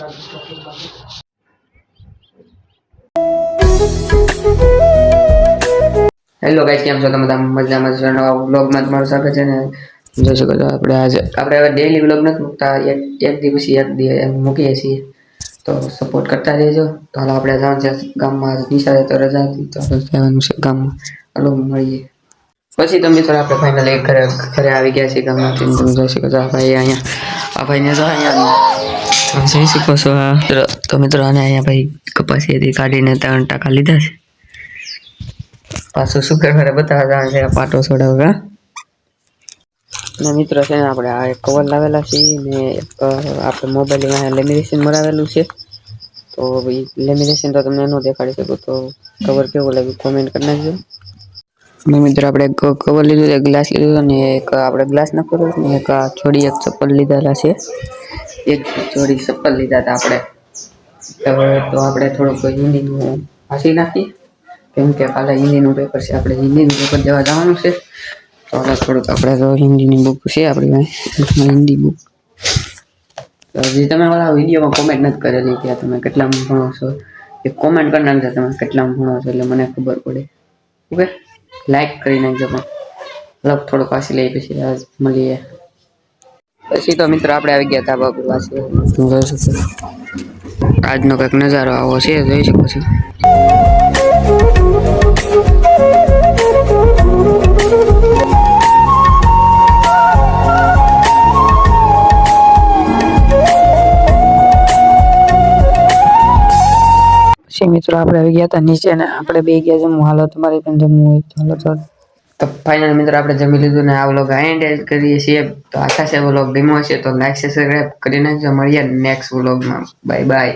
Hello guys, કેમ છો તમે? મજામાં છો? નવા વ્લોગમાં તમારું સ્વાગત છે ને. જોઈ શકો છો આપણે હવે ડેઈલી વ્લોગ નથી મૂકતા, એક દિવસ એક દી મૂકીએ છીએ, તો સપોર્ટ કરતા રહેજો. તો હાલ આપણે જવાનું છે ગામમાં, નિશાળે તો રજા હતી તો જવાનું છે ગામમાં. હાલો મળીએ. પછી તો મિત્રો આપણે ફાઇનલી ઘરે આવી ગયા છીએ ગામમાંથી. તમે જોઈ શકો છો આ ભાઈ અહીંયા, આ ભાઈને જો અહીંયા તમે જોઈ શકો છો. તો મિત્રો આને અહીંયા ભાઈ કપાસીથી કાઢીને 3 ટકા લીધા છે. પાછું શુક્રવારે બતાવવા જવાનું છે પાટો છોડાવવા. ને મિત્રો છે ને આપણે આ એક કવર લાવેલા છીએ ને એક આપણે મોબાઈલમાં લેમિનેશન મરાવેલું છે. તો ભાઈ લેમિનેશન તો તમને ન દેખાડી શકું, તો કવર કેવું લાગ્યું કોમેન્ટ કરી નાખજો. અને મિત્રો આપણે કવર લીધું, એક ગ્લાસ લીધો ને એક આપણે ગ્લાસ નાખેલો ને એક જોડી એક ચપ્પલ લીધેલા છે. એક જોડી ચપ્પલ લીધા હતા આપણે. તો આપણે થોડુંક હિન્દીનું વાંચી નાખીએ, કેમ કે કાલે હિન્દીનું પેપર છે. આપણે હિન્દીનું પેપર દેવા જવાનું છે, તો હવે થોડુંક આપણે તો હિન્દીની બુક છે આપણી હિન્દી બુક. હજી તમે ઓલા વિડીયોમાં કોમેન્ટ નથી કરેલી કે તમે કેટલામાં ભણો છો, એ કોમેન્ટ કરી નાખજો તમે કેટલામાં ભણો છો, એટલે મને ખબર પડે. ઓકે, લાઈક કરી નાખજો. પણ લગ થોડુંક વાંચી લઈએ પછી મળીએ. પછી તો મિત્રો આપણે આવી ગયા હતા બાબુ વાંચી. જોઈ શકો આજનો કંઈક નજારો આવો છે, જોઈ શકો છો. મિત્રો આપણે આવી ગયા હતા નીચે ને આપણે બે ગયા જમવું. હાલો તમારે પણ જમવું હોય ચાલો ચાલો. તો ફાઇનલ મિત્રો આપણે જમી લીધું ને આ વ્લોગ એન્ડ કરીએ છીએ. તો આશા છે વ્લોગ ગમ્યો હશે તો લાઈક સબસ્ક્રાઇબ કરી નાખજો. મળીએ નેક્સ્ટ વ્લોગમાં. Bye bye.